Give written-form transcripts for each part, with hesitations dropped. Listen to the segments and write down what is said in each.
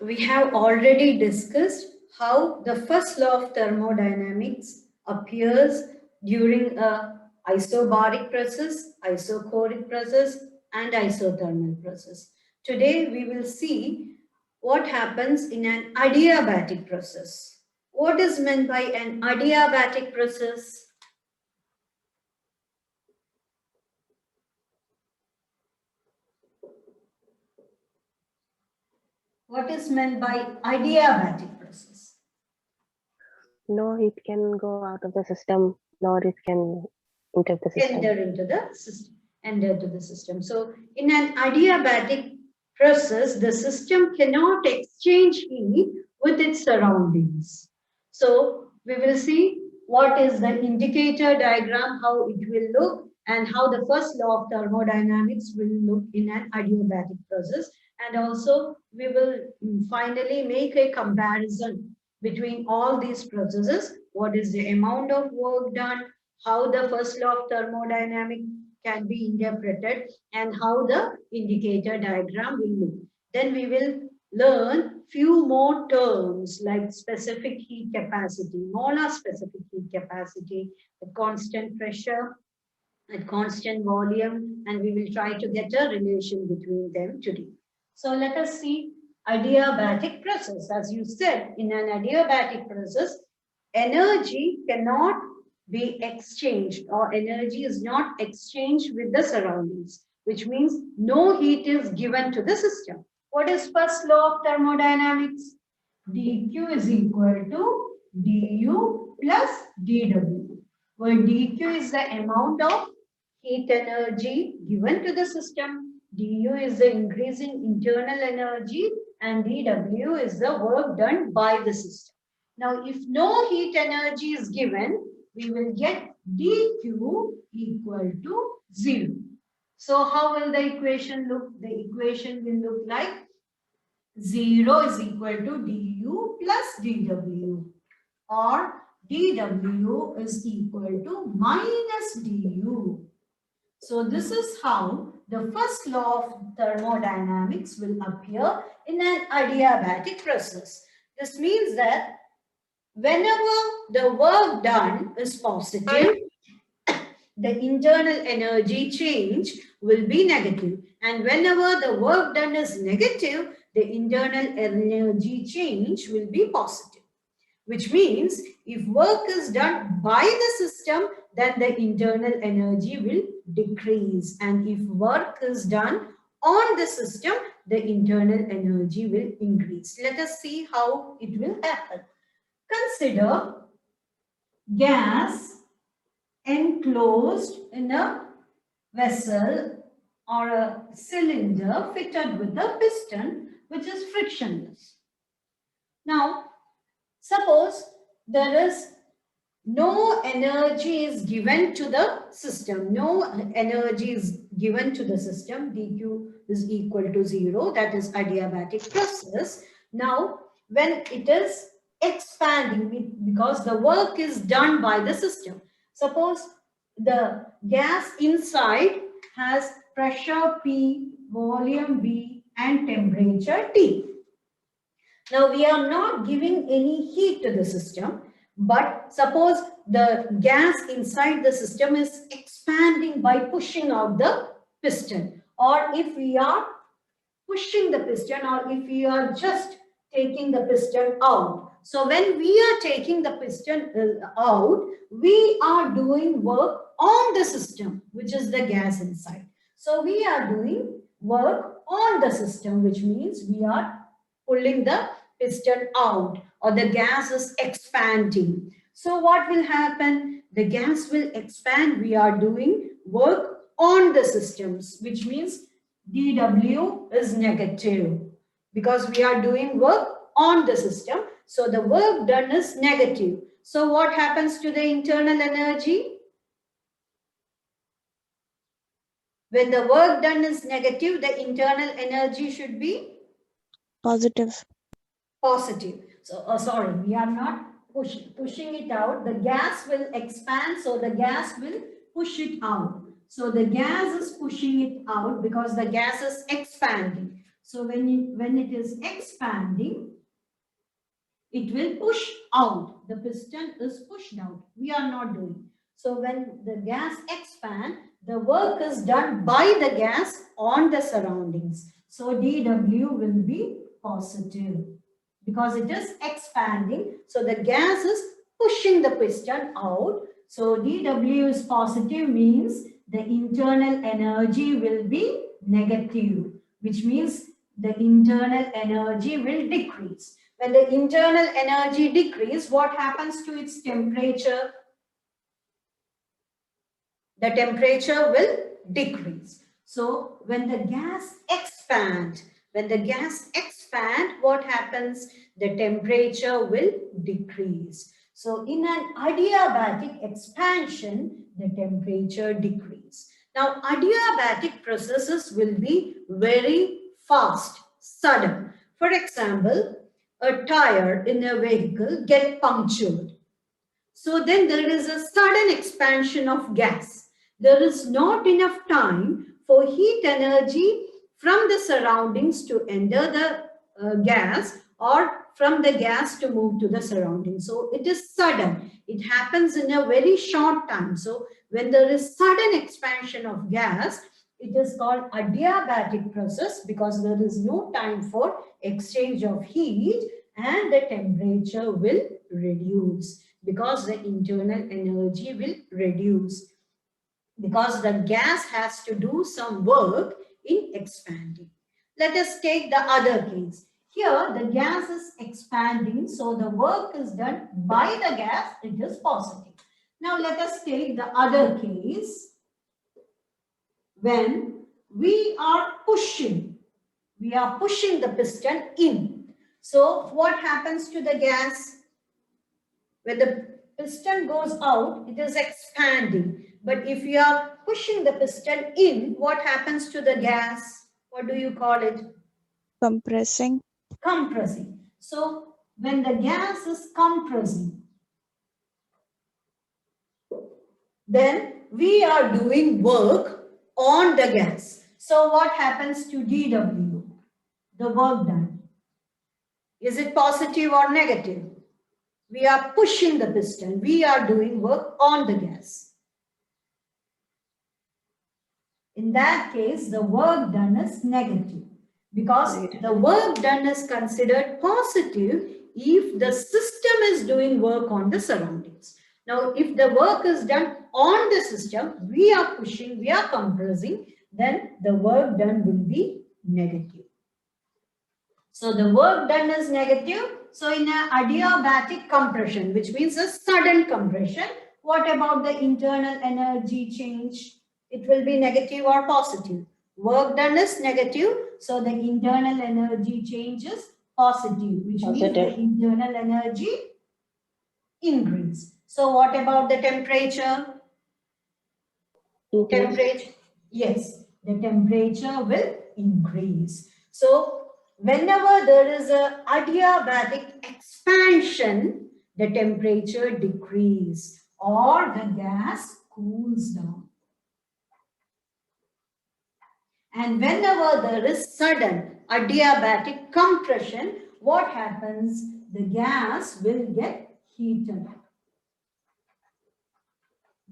we have already discussed how the first law of thermodynamics appears during a isobaric process, isochoric process, and isothermal process. Today we will see what happens in an adiabatic process. What is meant by an adiabatic process? What is meant by adiabatic process? No heat can go out of the system, nor it can enter the system. Enter into the system. Enter into the system. So in an adiabatic process, the system cannot exchange heat with its surroundings. So we will see what is the indicator diagram, how it will look, and how the first law of thermodynamics will look in an adiabatic process. And also we will finally make a comparison between all these processes. What is the amount of work done, how the first law of thermodynamics can be interpreted, and how the indicator diagram will look. Then we will learn few more terms like specific heat capacity, molar specific heat capacity, the constant pressure, at constant volume, and we will try to get a relation between them today. So let us see adiabatic process. As you said, in an adiabatic process, energy cannot be exchanged, or energy is not exchanged with the surroundings, which means no heat is given to the system. What is first law of thermodynamics? dq is equal to du plus dw, where dq is the amount of heat energy given to the system, du is the increasing internal energy, and dw is the work done by the system. Now, if no heat energy is given, we will get dq equal to 0. So, how will the equation look? The equation will look like 0 is equal to du plus dw, or dw is equal to minus du. So this is how the first law of thermodynamics will appear in an adiabatic process. This means that whenever the work done is positive, the internal energy change will be negative. And whenever the work done is negative, the internal energy change will be positive. Which means if work is done by the system, then the internal energy will decrease. And if work is done on the system, the internal energy will increase. Let us see how it will happen. Consider gas enclosed in a vessel or a cylinder fitted with a piston which is frictionless. Now, suppose there is no energy is given to the system, no energy is given to the system, dq is equal to 0, that is adiabatic process. Now, when it is expanding, because the work is done by the system, suppose the gas inside has pressure P, volume V, and temperature T. Now, we are not giving any heat to the system, but suppose the gas inside the system is expanding by pushing out the piston, or if we are pushing the piston, or if we are just taking the piston out. So when we are taking the piston out, we are doing work on the system, which is the gas inside. So we are doing work on the system, which means we are pulling the piston out, or the gas is expanding. So what will happen? The gas will expand. We are doing work on the systems, which means dW is negative because we are doing work on the system. So the work done is negative. So what happens to the internal energy? When the work done is negative, the internal energy should be Positive. positive. So, sorry, we are not pushing it out. The gas will expand, so the gas will push it out. So the gas is pushing it out because the gas is expanding. So when it is expanding, it will push out. The piston is pushed out. We are not doing. So when the gas expands, the work is done by the gas on the surroundings. So dW will be positive because it is expanding. So the gas is pushing the piston out. So dW is positive means the internal energy will be negative, which means the internal energy will decrease. When the internal energy decreases, what happens to its temperature? The temperature will decrease. So when the gas expands, what happens? The temperature will decrease. So in an adiabatic expansion, the temperature decreases. Now adiabatic processes will be very fast, sudden. For example, a tire in a vehicle get punctured. So then there is a sudden expansion of gas. There is not enough time for heat energy from the surroundings to enter the gas or from the gas to move to the surroundings. So it is sudden. It happens in a very short time. So when there is sudden expansion of gas, it is called adiabatic process because there is no time for exchange of heat and the temperature will reduce because the internal energy will reduce because the gas has to do some work in expanding. Let us take the other case. Here the gas is expanding, so the work is done by the gas, it is positive. Now let us take the other case when we are pushing the piston in. So what happens to the gas? When the piston goes out, it is expanding. But if you are pushing the piston in, what happens to the gas? What do you call it? Compressing. Compressing. So when the gas is compressing, then we are doing work on the gas. So what happens to dW? The work done. Is it positive or negative? We are pushing the piston. We are doing work on the gas. In that case, the work done is negative because the work done is considered positive if the system is doing work on the surroundings. Now, if the work is done on the system, we are pushing, we are compressing, then the work done will be negative. So the work done is negative. So in an adiabatic compression, which means a sudden compression, what about the internal energy change? It will be negative or positive. Work done is negative. So the internal energy change is positive, which means the internal energy increase. So what about the temperature? Temperature, yes, the temperature will increase. So whenever there is a adiabatic expansion, the temperature decreases or the gas cools down. And whenever there is sudden adiabatic compression, what happens? The gas will get heated up.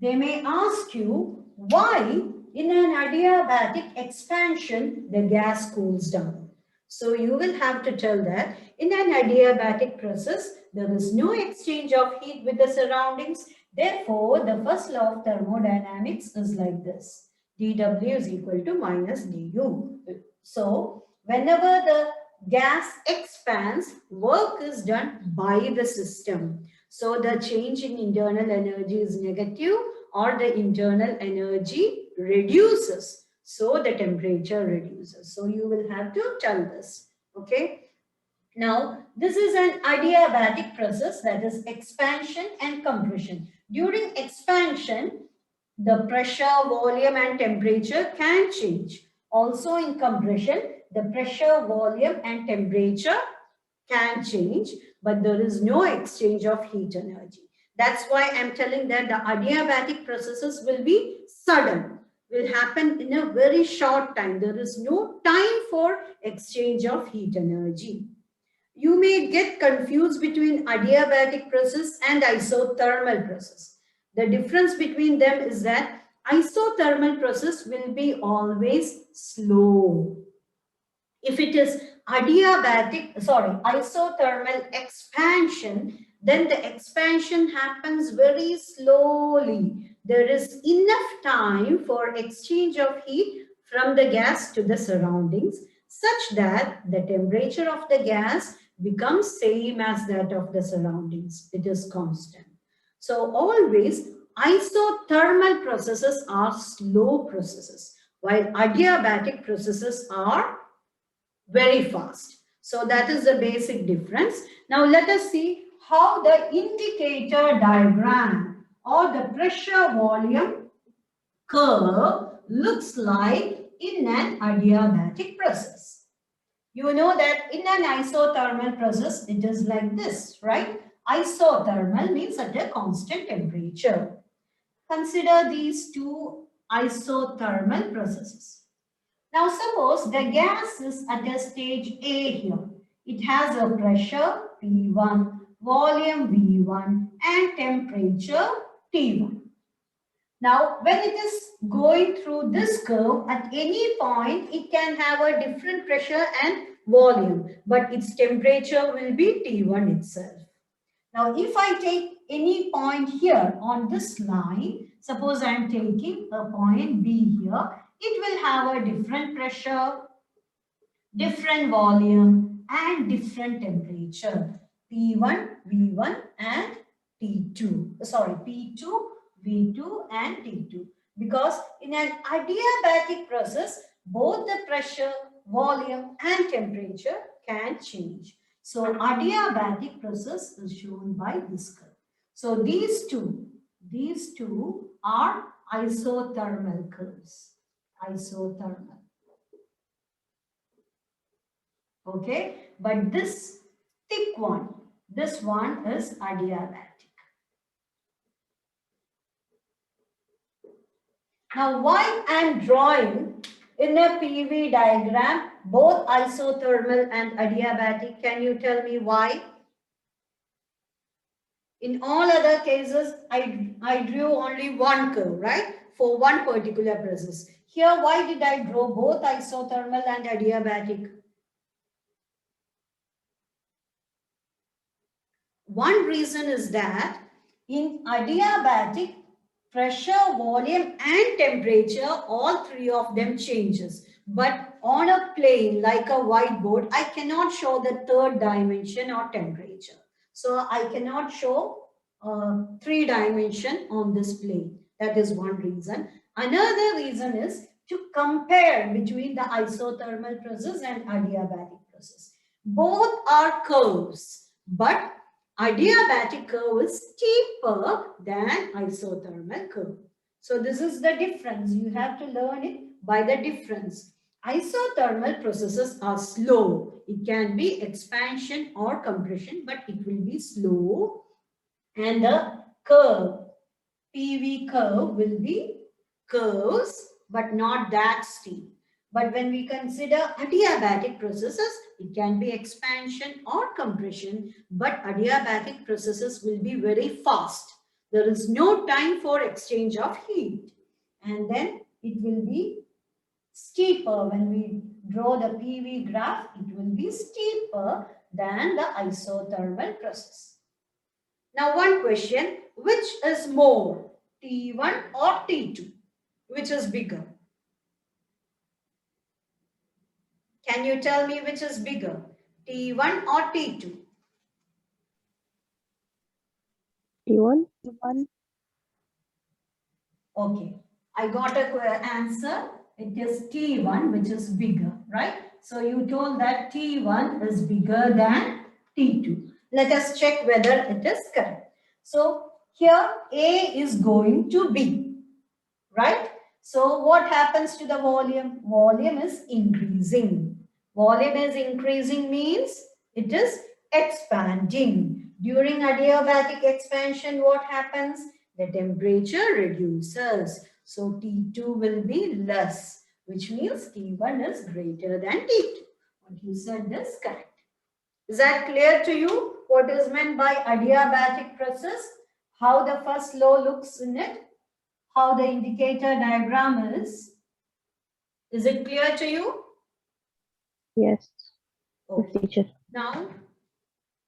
They may ask you why in an adiabatic expansion the gas cools down. So you will have to tell that in an adiabatic process there is no exchange of heat with the surroundings. Therefore, the first law of thermodynamics is like this. dW is equal to minus du. So whenever the gas expands, work is done by the system. So the change in internal energy is negative or the internal energy reduces. So the temperature reduces. So you will have to tell this. Okay. Now, this is an adiabatic process, that is expansion and compression. During expansion, the pressure, volume and temperature can change. Also in compression, the pressure, volume and temperature can change, but there is no exchange of heat energy. That's why I'm telling that the adiabatic processes will be sudden. will happen in a very short time. There is no time for exchange of heat energy. You may get confused between adiabatic process and isothermal process. The difference between them is that isothermal process will be always slow. If it is isothermal expansion, then the expansion happens very slowly. There is enough time for exchange of heat from the gas to the surroundings such that the temperature of the gas becomes same as that of the surroundings. It is constant. So always isothermal processes are slow processes, while adiabatic processes are very fast. So that is the basic difference. Now let us see how the indicator diagram or the pressure volume curve looks like in an adiabatic process. You know that in an isothermal process, it is like this, right? Isothermal means at a constant temperature. Consider these two isothermal processes. Now suppose the gas is at a stage A here. It has a pressure P1, volume V1 and temperature T1. Now when it is going through this curve, at any point it can have a different pressure and volume, but its temperature will be T1 itself. Now if I take any point here on this line, suppose I am taking a point B here, it will have a different pressure, different volume and different temperature. P1, V1 and T2. Sorry, P2, V2 and T2. Because in an adiabatic process, both the pressure, volume and temperature can change. So adiabatic process is shown by this curve. So these two are isothermal curves. Isothermal. Okay, but this thick one, this one is adiabatic. Now why I am drawing in a PV diagram both isothermal and adiabatic? Can you tell me why? In all other cases, I drew only one curve, right? For one particular process. Here, why did I draw both isothermal and adiabatic? One reason is that in adiabatic, pressure, volume and temperature, all three of them changes. But on a plane like a whiteboard, I cannot show the third dimension or temperature. So I cannot show 3 dimension on this plane. That is one reason. Another reason is to compare between the isothermal process and adiabatic process. Both are curves, but adiabatic curve is steeper than isothermal curve. So this is the difference. You have to learn it by the difference. Isothermal processes are slow. It can be expansion or compression, but it will be slow. And the curve, PV curve, will be curves, but not that steep. But when we consider adiabatic processes, it can be expansion or compression, but adiabatic processes will be very fast. There is no time for exchange of heat. And then it will be steeper. When we draw the PV graph, it will be steeper than the isothermal process. Now one question, which is more, T1 or T2? Which is bigger? Can you tell me which is bigger, T1 or T2? T1. T1. Okay, I got a answer. It is T1 which is bigger, right? So you told that T1 is bigger than T2. Let us check whether it is correct. So here A is going to B, right? So what happens to the volume? Volume is increasing. Volume is increasing means it is expanding. During adiabatic expansion, what happens? The temperature reduces. So T2 will be less, which means T1 is greater than T2. What you said is correct. Is that clear to you? What is meant by adiabatic process? How the first law looks in it? How the indicator diagram is? Is it clear to you? Yes, Okay. teacher.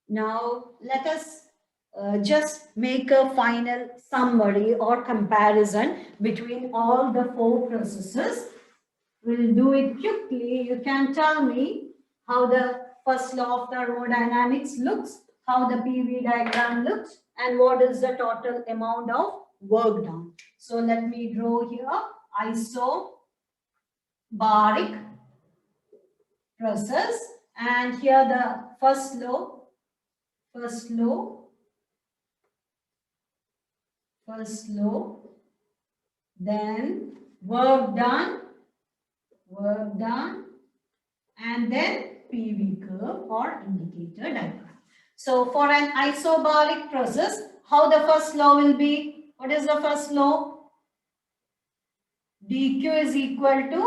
Now let us just make a final summary or comparison between all the four processes. We'll do it quickly. You can tell me how the first law of thermodynamics looks, how the PV diagram looks, and what is the total amount of work done. So let me draw here isobaric process, and here the first law, then work done, and then PV curve or indicator diagram. So for an isobaric process, how the first law will be? What is the first law? dq is equal to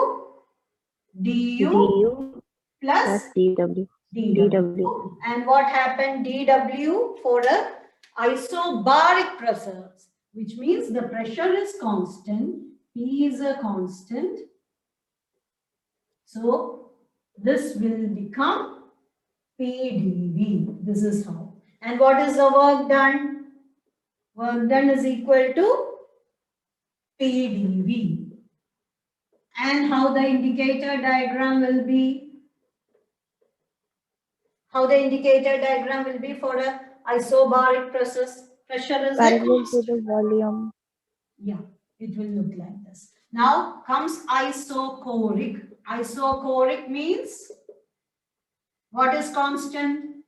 du plus dw. dw. And what happened? dw for a isobaric process, which means the pressure is constant, P is a constant. So this will become PdV. This is how. And what is the work done? Work done is equal to PdV. And how the indicator diagram will be? How the indicator diagram will be for a isobaric process? Pressure is a Parallel to constant. the volume. Yeah, it will look like this. Now comes isochoric. Isochoric means what is constant?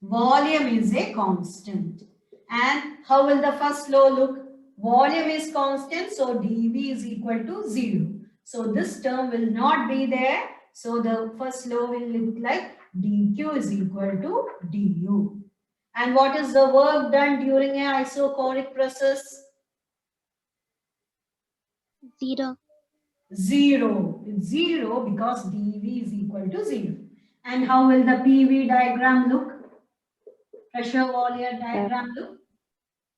Volume is a constant. And how will the first law look? Volume is constant, so dV is equal to 0. So this term will not be there. So the first law will look like dQ is equal to du. And what is the work done during an isochoric process? 0. 0. It's 0 because dV is equal to 0. And how will the PV diagram look? Pressure volume diagram look?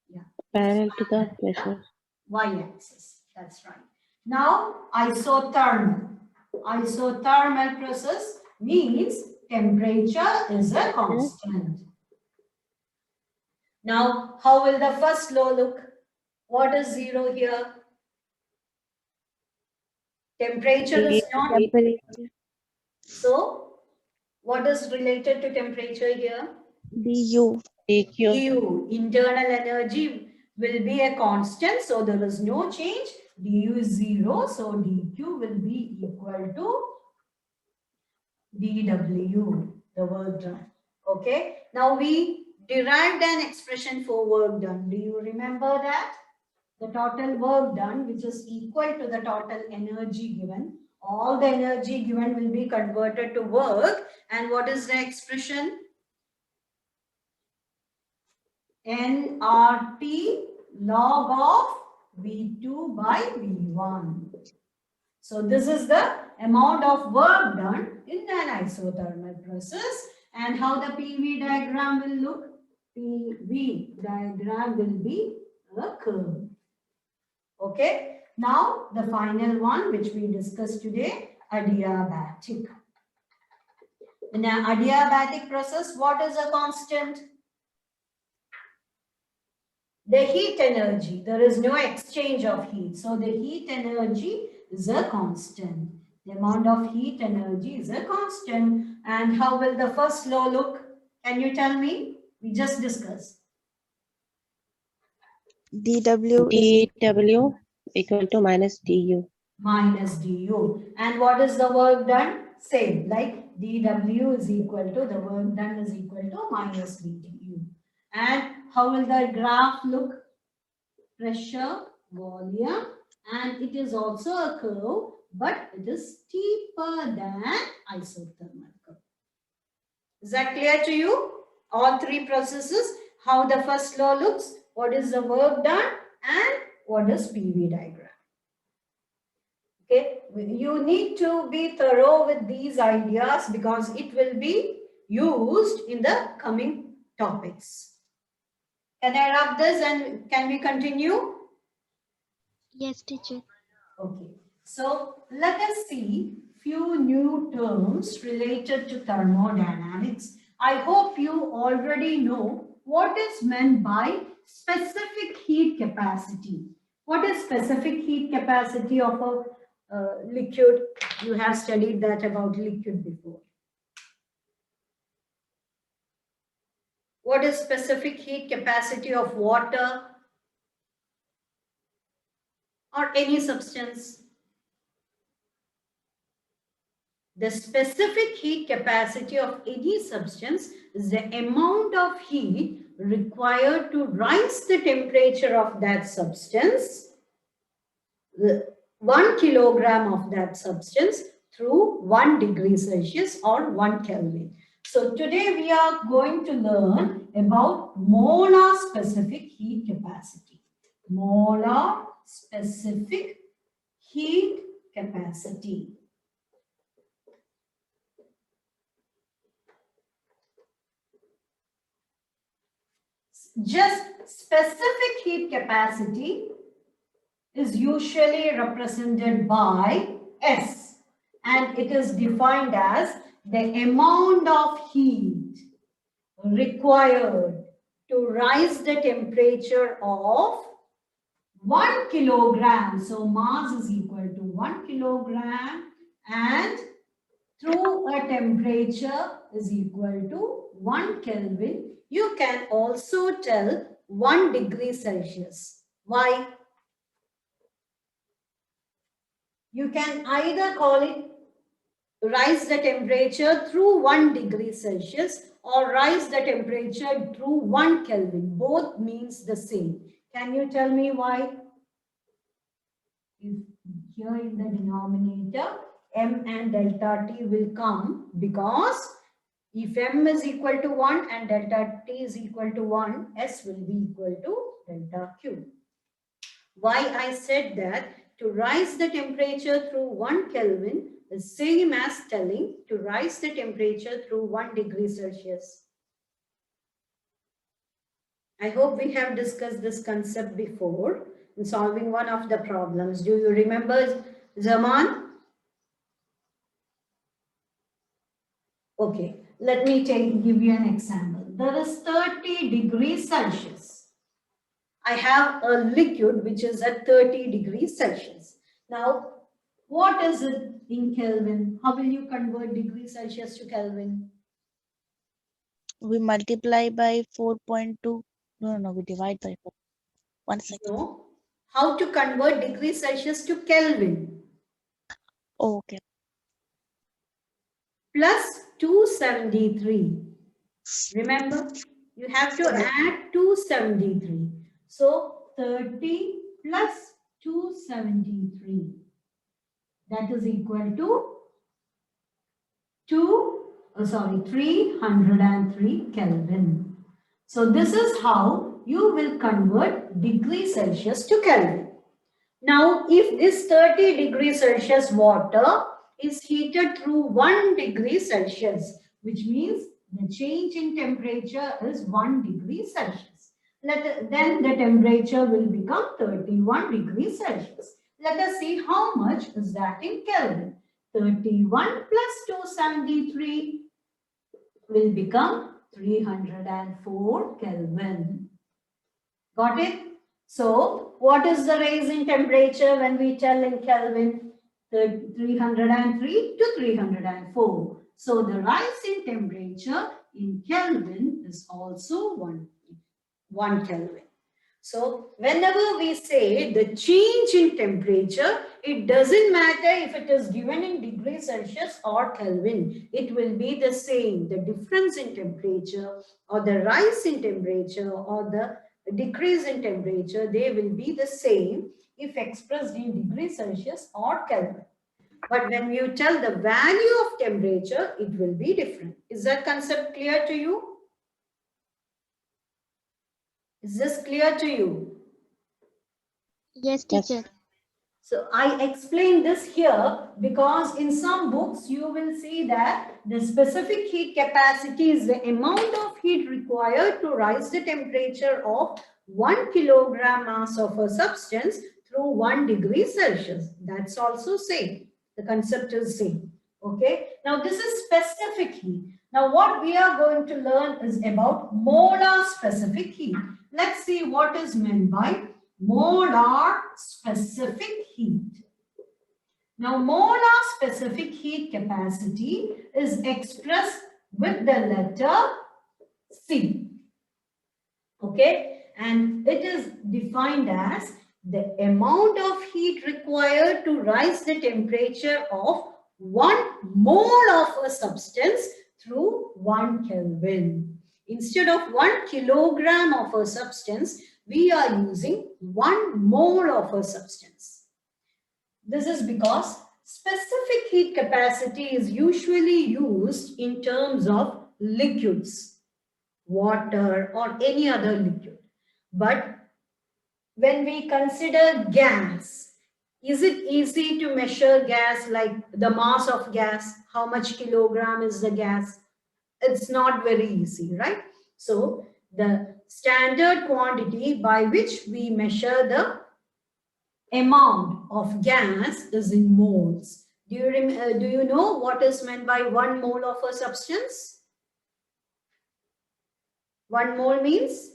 Yeah. Parallel to the pressure. Y-axis. That's right. Now, isothermal. Isothermal process means temperature is a constant. Now, how will the first law look? What is 0 here? Temperature is not. Temperature. So, what is related to temperature here? du. du, internal energy will be a constant, so there is no change. du is 0, so dq will be equal to dw, the work done. Okay, now we derived an expression for work done. Do you remember that? The total work done, which is equal to the total energy given. All the energy given will be converted to work. And what is the expression? nRT log of V2 by V1. So this is the amount of work done in an isothermal process. And how the PV diagram will look? PV diagram will be a curve. Okay. Now the final one which we discussed today, adiabatic. In an adiabatic process, what is a constant? The heat energy. There is no exchange of heat. So the heat energy is a constant. The amount of heat energy is a constant. And how will the first law look? Can you tell me? We just discussed. dw equal to minus du. Minus du. And what is the work done? Same, like dw is equal to, the work done is equal to minus ddu. And how will the graph look? Pressure, volume, and it is also a curve, but it is steeper than isothermal curve. Is that clear to you? All three processes, how the first law looks, what is the work done, and what is PV diagram. Okay, you need to be thorough with these ideas because it will be used in the coming topics. Can I wrap this and can we continue? Yes, teacher. Okay, so let us see few new terms related to thermodynamics. I hope you already know what is meant by specific heat capacity. What is specific heat capacity of a liquid? You have studied that about liquid before. What is specific heat capacity of water or any substance? The specific heat capacity of any substance is the amount of heat required to rise the temperature of that substance, 1 kilogram of that substance through 1 degree Celsius or 1 Kelvin. So today we are going to learn about molar specific heat capacity. Molar specific heat capacity. Just specific heat capacity is usually represented by S, and it is defined as the amount of heat required to rise the temperature of 1 kilogram. So mass is equal to 1 kilogram and through a temperature is equal to 1 Kelvin. You can also tell 1 degree Celsius. Why? You can either call it rise the temperature through 1 degree Celsius or rise the temperature through 1 Kelvin. Both means the same. Can you tell me why? If here in the denominator, M and delta T will come because if M is equal to 1 and delta T is equal to 1, S will be equal to delta Q. Why I said that to rise the temperature through 1 Kelvin is same as telling to rise the temperature through 1 degree Celsius. I hope we have discussed this concept before in solving one of the problems. Do you remember, Zaman? Okay, let me give you an example. There is 30 degrees Celsius. I have a liquid which is at 30 degrees Celsius. Now, what is it in Kelvin? How will you convert degrees Celsius to Kelvin? We multiply by 4.2. No, we divide by 4. 1 second. No. How to convert degrees Celsius to Kelvin? Oh, okay. Plus 273. Remember, you have to add 273. So 30 plus 273. That is equal to 303 Kelvin. So this is how you will convert degree Celsius to Kelvin. Now, if this 30 degrees Celsius water is heated through 1 degree Celsius, which means the change in temperature is 1 degree Celsius. Then the temperature will become 31 degrees Celsius. Let us see how much is that in Kelvin. 31 plus 273 will become 304 Kelvin. Got it? So, what is the rise in temperature when we tell in Kelvin? 303 to 304. So, the rise in temperature in Kelvin is also 1 Kelvin. So, whenever we say the change in temperature, it doesn't matter if it is given in degrees Celsius or Kelvin. It will be the same. The difference in temperature or the rise in temperature or the decrease in temperature, they will be the same if expressed in degrees Celsius or Kelvin. But when you tell the value of temperature, it will be different. Is that concept clear to you? Is this clear to you? Yes, Yes. teacher. So I explained this here because in some books you will see that the specific heat capacity is the amount of heat required to rise the temperature of 1 kilogram mass of a substance through 1 degree Celsius. That's also same. The concept is same. Okay. Now this is specific heat. Now what we are going to learn is about molar specific heat. Let's see what is meant by molar specific heat. Now, molar specific heat capacity is expressed with the letter C. Okay, and it is defined as the amount of heat required to rise the temperature of 1 mole of a substance through 1 Kelvin. Instead of 1 kilogram of a substance, we are using 1 mole of a substance. This is because specific heat capacity is usually used in terms of liquids, water or any other liquid. But when we consider gas, is it easy to measure gas, like the mass of gas? How much kilogram is the gas? It's not very easy, right? So the standard quantity by which we measure the amount of gas is in moles. Do you know what is meant by 1 mole of a substance? 1 mole means,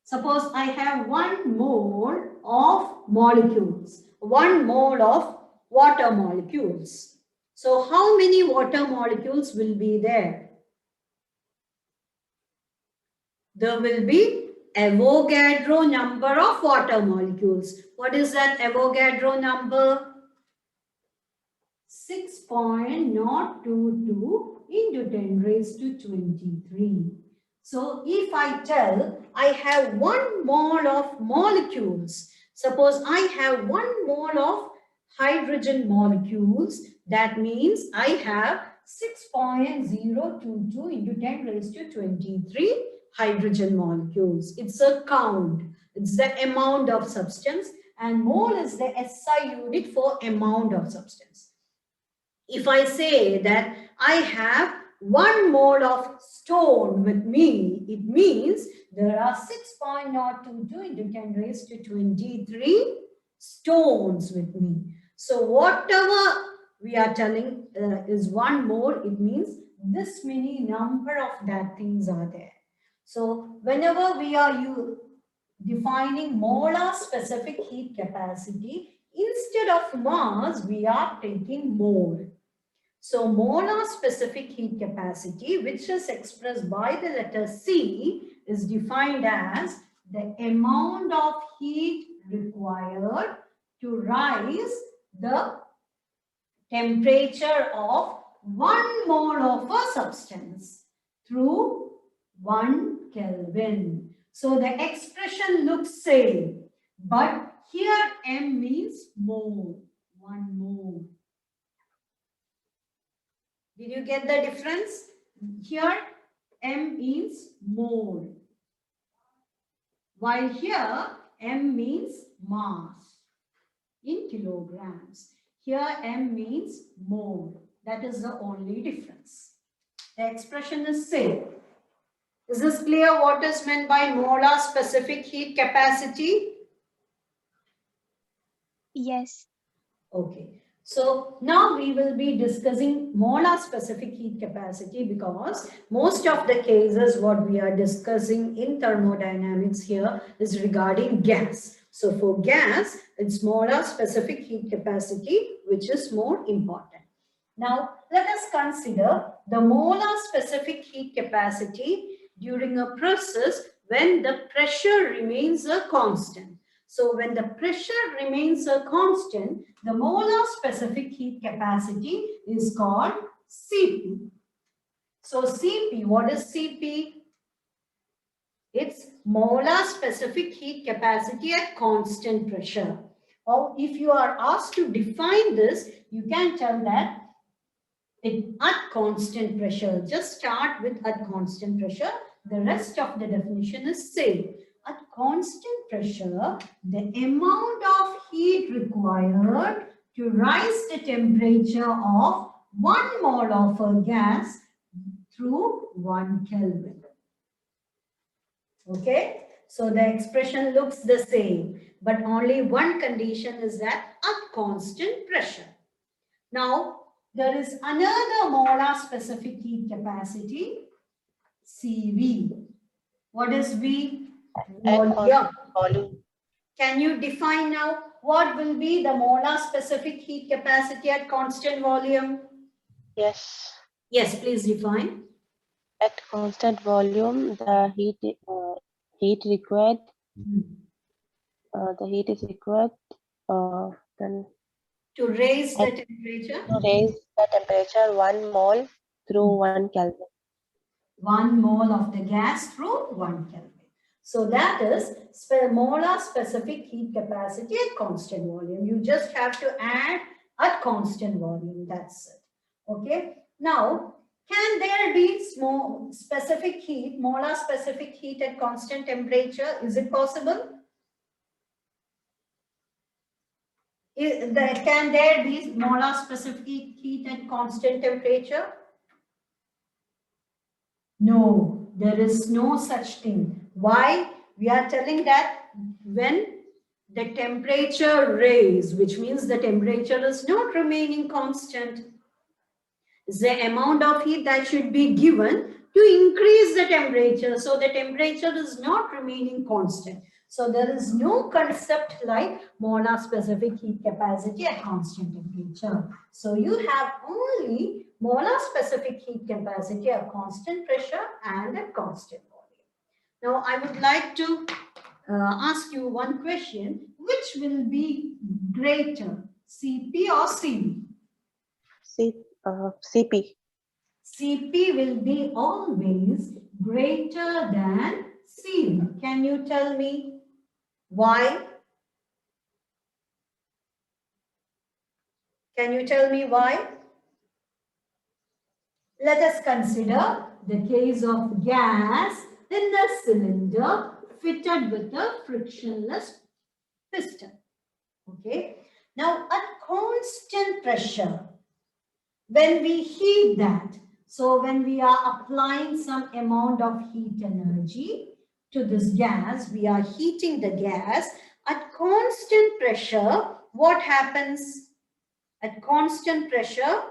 suppose I have 1 mole of molecules, 1 mole of water molecules. So how many water molecules will be there? There will be Avogadro number of water molecules. What is that Avogadro number? 6.022 into 10 raised to 23. So if I tell I have 1 mole of molecules, suppose I have 1 mole of hydrogen molecules, that means I have 6.022 into 10 raised to 23 hydrogen molecules. It's a count. It's the amount of substance, and mole is the SI unit for amount of substance. If I say that I have 1 mole of stone with me, it means there are 6.022 into 10 raised to 23 stones with me. So whatever we are telling is 1 mole, it means this many number of that things are there. So whenever we are defining molar specific heat capacity, instead of mass, we are taking mole. So molar specific heat capacity, which is expressed by the letter C, is defined as the amount of heat required to rise the temperature of 1 mole of a substance through 1 Kelvin. So the expression looks same, but here M means mole, 1 mole. Did you get the difference? Here M means mole, while here M means mass in kilograms. Here M means mole. That is the only difference. The expression is same. Is this clear what is meant by molar specific heat capacity? Yes. Okay. So now we will be discussing molar specific heat capacity, because most of the cases what we are discussing in thermodynamics here is regarding gas. So for gas, it's molar specific heat capacity which is more important. Now let us consider the molar specific heat capacity during a process when the pressure remains a constant. So when the pressure remains a constant, the molar specific heat capacity is called Cp. So Cp, what is Cp? It's molar specific heat capacity at constant pressure. Or if you are asked to define this, you can tell that at constant pressure. Just start with at constant pressure. The rest of the definition is same. at constant pressure, the amount of heat required to rise the temperature of 1 mole of a gas through 1 Kelvin. Okay, so the expression looks the same, but only one condition is that at constant pressure. Now, there is another molar specific heat capacity, CV. What is V? Volume. Volume. Can you define now what will be the molar specific heat capacity at constant volume? Yes. Yes, please define. At constant volume, the heat required. The heat is required. Then To raise the temperature. to raise the temperature 1 mole through 1 Kelvin. 1 mole of the gas through 1 Kelvin. So that is molar specific heat capacity at constant volume. You just have to add at constant volume. That's it. Okay. Now, can there be small specific heat, molar specific heat at constant temperature? Is it possible? Can there be molar specific heat at constant temperature? No, there is no such thing. Why? We are telling that when the temperature raise, which means the temperature is not remaining constant, is the amount of heat that should be given to increase the temperature. So the temperature is not remaining constant. So there is no concept like molar specific heat capacity at constant temperature. So you have only molar specific heat capacity at constant pressure and at constant volume. Now I would like to ask you one question. Which will be greater, CP or CV? CP. CP will be always greater than CV. Can you tell me why? Can you tell me why? Let us consider the case of gas in the cylinder fitted with a frictionless piston. Okay. Now at constant pressure, when we heat that, so when we are applying some amount of heat energy to this gas, we are heating the gas at constant pressure. What happens at constant pressure?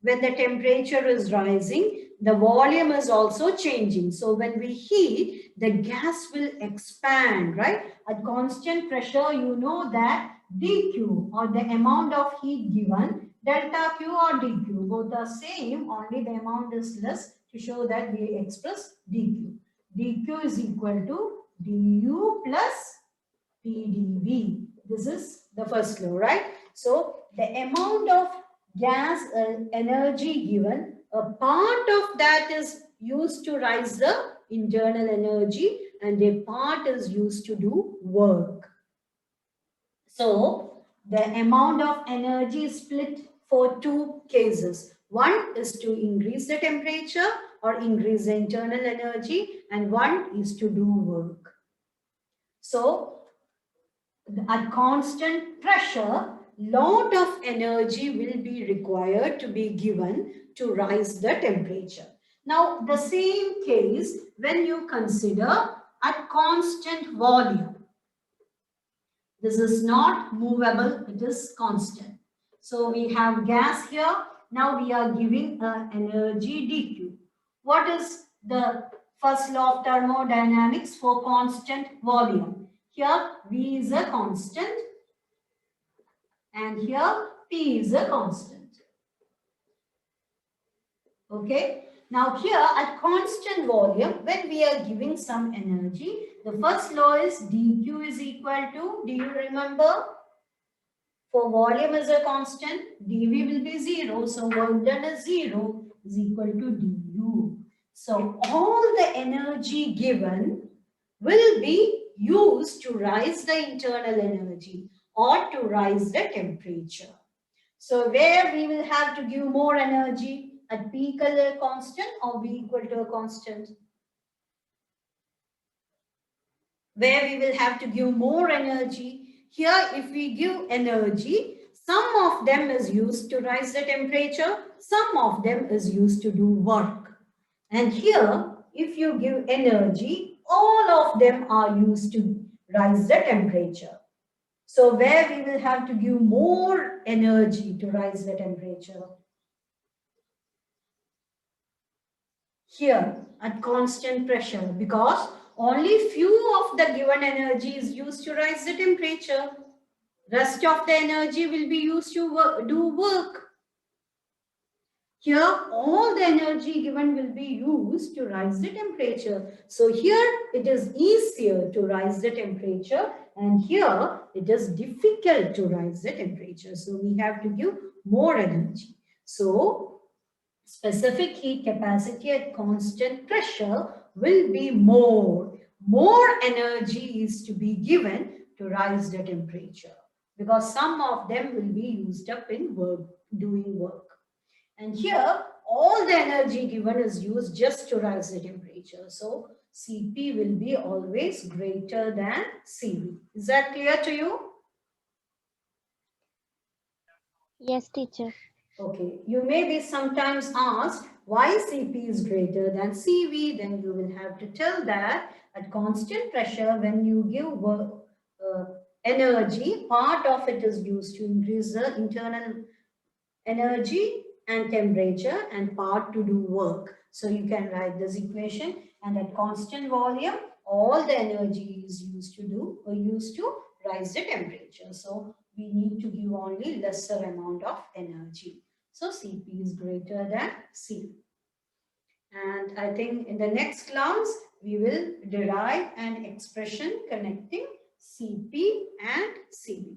When the temperature is rising, the volume is also changing. So when we heat, the gas will expand, right? At constant pressure, you know that dQ, or the amount of heat given, delta Q or dQ, both are same, only the amount is less to show that we express dQ. dQ is equal to du plus pdV. This is the first law, right? So the amount of gas energy given, a part of that is used to rise the internal energy and a part is used to do work. So the amount of energy is split for two cases. One is to increase the temperature or increase the internal energy, and one is to do work. So at constant pressure, lot of energy will be required to be given to rise the temperature. Now, the same case when you consider at constant volume. This is not movable, it is constant. So we have gas here. Now we are giving energy dQ. What is the first law of thermodynamics for constant volume? Here V is a constant and here P is a constant. Okay. Now here at constant volume, when we are giving some energy, the first law is dQ is equal to, do you remember? For volume is a constant, dV will be 0. So work done is 0 is equal to du. So all the energy given will be used to rise the internal energy or to rise the temperature. So where we will have to give more energy? At P equal to a constant or V equal to a constant? where we will have to give more energy. Here, if we give energy, some of them is used to rise the temperature, some of them is used to do work. And here, if you give energy, all of them are used to rise the temperature. So where we will have to give more energy to rise the temperature? Here at constant pressure, because only few of the given energy is used to rise the temperature. Rest of the energy will be used to do work. Here, all the energy given will be used to rise the temperature. So here it is easier to rise the temperature, and here it is difficult to rise the temperature. So we have to give more energy. So specific heat capacity at constant pressure will be more. More energy is to be given to rise the temperature, because some of them will be used up in work, doing work. And here, all the energy given is used just to rise the temperature. So Cp will be always greater than Cv. Is that clear to you? Yes, teacher. Okay, you may be sometimes asked why Cp is greater than Cv. Then you will have to tell that at constant pressure, when you give energy, part of it is used to increase the internal energy and temperature, and part to do work. So you can write this equation, and at constant volume, all the energy is used to rise the temperature. So we need to give only lesser amount of energy. So Cp is greater than Cv. And I think in the next class, we will derive an expression connecting Cp and Cv.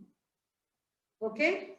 Okay.